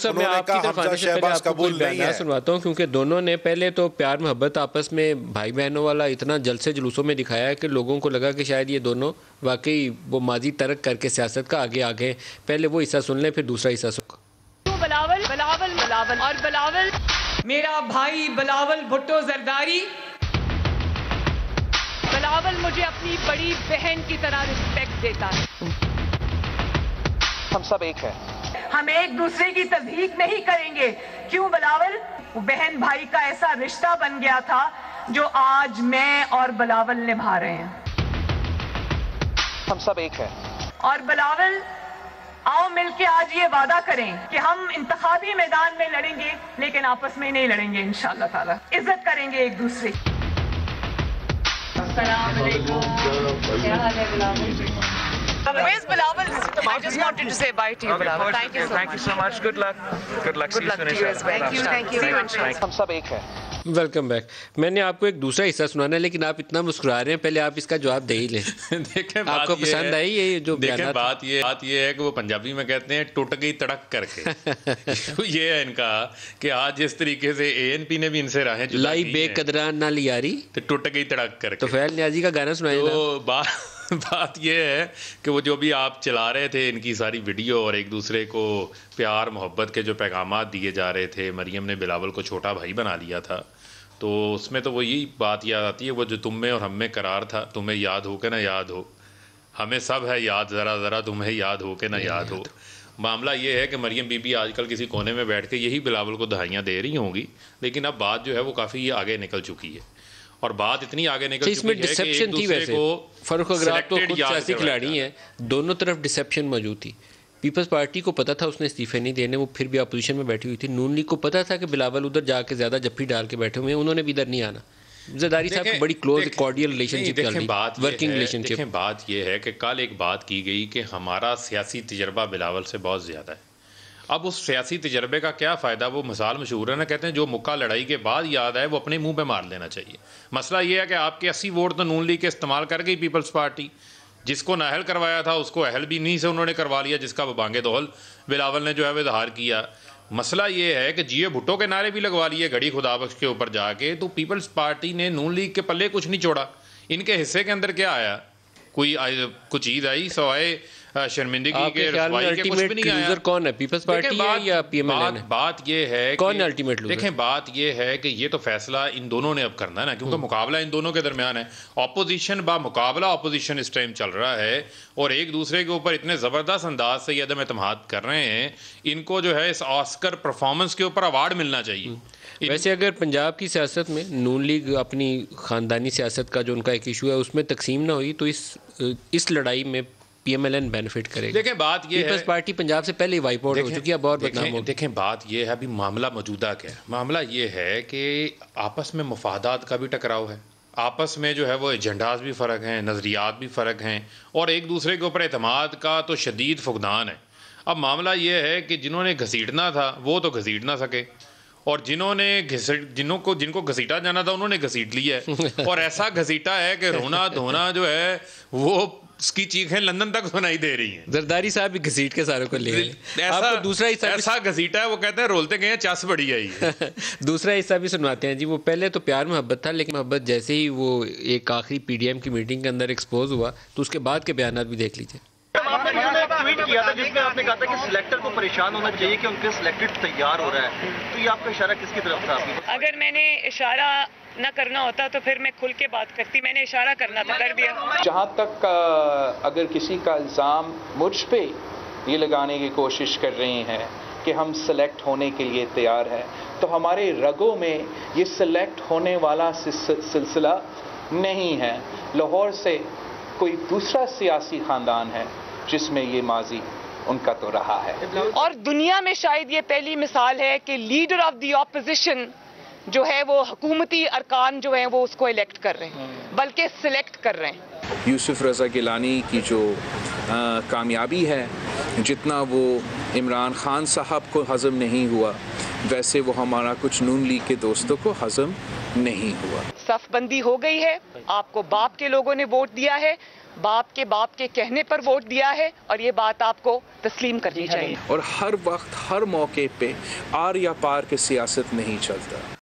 मैं आपकी तरफ आने से पहले आपको कुछ बयान सुनवाता हूँ, क्योंकि दोनों ने पहले तो प्यार मोहब्बत आपस में भाई बहनों वाला इतना जलसे जुलूसों में दिखाया है कि लोगों को लगा कि शायद ये दोनों वाकई वो माजी तर्क करके सियासत का आगे आगे। पहले वो हिस्सा सुन लें, फिर दूसरा हिस्सा सुन। बिलावल बिलावल बिलावल और बिलावल मेरा भाई बिलावल भुट्टो जरदारी। बिलावल मुझे अपनी बड़ी बहन की तरह रिस्पेक्ट देता है। हम सब एक हैं। हम एक दूसरे की तस्दीक नहीं करेंगे। क्यों बिलावल? बहन भाई का ऐसा रिश्ता बन गया था जो आज मैं और बिलावल निभा रहे हैं। हम सब एक हैं। और बिलावल आओ मिलके आज ये वादा करें कि हम इंतखाबी मैदान में लड़ेंगे, लेकिन आपस में नहीं लड़ेंगे इंशाअल्लाह ताला। इज्जत करेंगे एक दूसरे की। अस्सलाम वालेकुम। क्या हाल है Bilawal? Where's Bilawal? I just wanted to say bye to you, Bilawal. Thank you so much. Thank you so much. Good luck. Good luck. Good luck to you as well. Thank you. See you inshallah. हम सब एक हैं। Welcome back. मैंने आपको एक दूसरा हिस्सा सुनाना है, लेकिन आप इतना मुस्कुरा रहे हैं, पहले आप इसका जवाब दे ही लें। देखें, आपको पसंद आई ये जो देखें, बात ये है कि वो पंजाबी में कहते हैं टूट गई तड़क करके। ये है इनका कि आज जिस तरीके से ANP ने भी इनसे राहें जुदा लाई की बेकदरा ना लियारी, तो टूट गई तड़क करके। तो फैल नियाजी का गाना सुनाइए। तो बात यह है कि वो जो भी आप चला रहे थे इनकी सारी वीडियो और एक दूसरे को प्यार मोहब्बत के जो पैगामात दिए जा रहे थे, मरियम ने बिलावल को छोटा भाई बना लिया था, तो उसमें तो वो यही बात याद आती है, वो जो तुम में और हम में करार था, तुम्हें याद हो के ना याद हो, हमें सब है याद ज़रा ज़रा, तुम्हें याद हो के ना याद हो। मामला ये है कि मरियम बीबी आजकल किसी कोने में बैठ के यही बिलावल को दहाइयाँ दे रही होंगी, लेकिन अब बात जो है वो काफ़ी आगे निकल चुकी है। और बात इतनी आगे निकल चुकी है कि एक दूसरे को फर्रुख अगर आप तो खुद सियासी खिलाड़ी हैं, दोनों तरफ डिसेप्शन मौजूद थी। पीपल्स पार्टी को पता था उसने इस्तीफे नहीं देने, वो फिर भी अपोजिशन में बैठी हुई थी। नून लीग को पता था कि बिलावल उधर जाके ज़्यादा जफ्फी डाल के बैठे हुए हैं, उन्होंने भी इधर नहीं आना। जरदारी साहब की बड़ी क्लोज कॉर्डियल रिलेशनशिप चल रही है, वर्किंग रिलेशनशिप। बात ये है कि कल एक बात की गई कि हमारा सियासी तजर्बा बिलावल से बहुत ज़्यादा है। अब उस सियासी तजर्बे का क्या फ़ायदा? वो मिसाल मशहूर है ना, कहते हैं जो मुक्का लड़ाई के बाद याद आए वो अपने मुंह पे मार लेना चाहिए। मसला ये है कि आपके 80 वोट तो नून लीग के इस्तेमाल कर गई पीपल्स पार्टी, जिसको नाहल करवाया था उसको अहल भी नहीं से उन्होंने करवा लिया, जिसका बांगे दोहल बिलावल ने जो है वो इजहार किया। मसला ये है कि जिए भुट्टो के नारे भी लगवा लिए घड़ी खुदाबख्श के ऊपर जाके, तो पीपल्स पार्टी ने नून लीग के पल्ले कुछ नहीं छोड़ा। इनके हिस्से के अंदर क्या आया? कुछ चीज़ आई सवाए शर्मिंदगी के, रसवाई के, कुछ भी नहीं आया। कौन है, पीपल्स पार्टी है या PMLN है? बात ये है कौन अल्टीमेट लूजर? देखें, बात ये है कि ये तो फैसला इन दोनों ने अब करना है ना, क्योंकि मुकाबला इन दोनों के दरमियान है। ऑपोजिशन बा मुकाबला ऑपोजिशन इस टाइम चल रहा है और एक दूसरे के ऊपर इतने ज़बरदस्त अंदाज से ये अदम एतमाद कर रहे हैं, इनको जो है इस ऑस्कर परफॉर्मेंस के ऊपर अवार्ड मिलना चाहिए। वैसे अगर पंजाब की सियासत में नून लीग अपनी ख़ानदानी सियासत का जो उनका एक इशू है उसमें तकसीम ना हुई, तो इस लड़ाई में PMLN बेनिफिट करेगी। देखें, बात ये है, पीपल्स पार्टी पंजाब से पहले ही वाइप आउट हो चुकी है, अब और बदनाम हो। देखें, बात ये है, अभी मामला मौजूदा क्या है? मामला ये है कि आपस में मफादात का भी टकराव है, आपस में जो है वो एजेंडाज भी फ़र्क हैं, नज़रियात भी फ़र्क हैं, और एक दूसरे के ऊपर एतमाद का तो शदीद फुकदान है। अब मामला ये है कि जिन्होंने घसीटना था वो तो घसीट ना सके, और जिनको घसीटा जाना था उन्होंने घसीट लिया है। और ऐसा घसीटा है कि रोना धोना जो है वो उसकी चीखें लंदन तक सुनाई दे रही हैं। जरदारी साहब भी घसीट के सारों को ले गए। ऐसा दूसरा हिस्सा ऐसा घसीटा है, वो कहते हैं रोलते गए चस बड़ी आई है। दूसरा हिस्सा भी सुनवाते हैं जी। वो पहले तो प्यार मोहब्बत था, लेकिन मोहब्बत जैसे ही वो एक आखिरी PDM की मीटिंग के अंदर एक्सपोज हुआ, तो उसके बाद के बयानात भी देख लीजिए। आपने एक ट्वीट किया था जिसमें आपने कहा था कि सिलेक्टर को परेशान होना चाहिए कि उनके सिलेक्टेड तैयार हो रहा है, तो ये आपका इशारा किसकी तरफ था? अगर मैंने इशारा न करना होता तो फिर मैं खुल के बात करती, मैंने इशारा करना था, कर दिया। जहाँ तक अगर किसी का इल्ज़ाम मुझ पे ये लगाने की कोशिश कर रही हैं कि हम सेलेक्ट होने के लिए तैयार हैं, तो हमारे रगों में ये सेलेक्ट होने वाला सिलसिला नहीं है। लाहौर से कोई दूसरा सियासी ख़ानदान है जिसमें ये माजी उनका तो रहा है, और दुनिया में शायद ये पहली मिसाल है कि लीडर ऑफ द ऑपोजिशन जो है वो हुकूमती अरकान जो है वो उसको इलेक्ट कर रहे हैं, बल्कि सिलेक्ट कर रहे हैं। यूसुफ रज़ा गिलानी की जो कामयाबी है, जितना वो इमरान खान साहब को हज़म नहीं हुआ, वैसे वो हमारा कुछ नून लीग के दोस्तों को हज़म नहीं हुआ। सफबंदी हो गई है, आपको बाप के लोगों ने वोट दिया है, बाप के कहने पर वोट दिया है और ये बात आपको तस्लीम करनी चाहिए। और हर वक्त हर मौके पे आर या पार की सियासत नहीं चलता।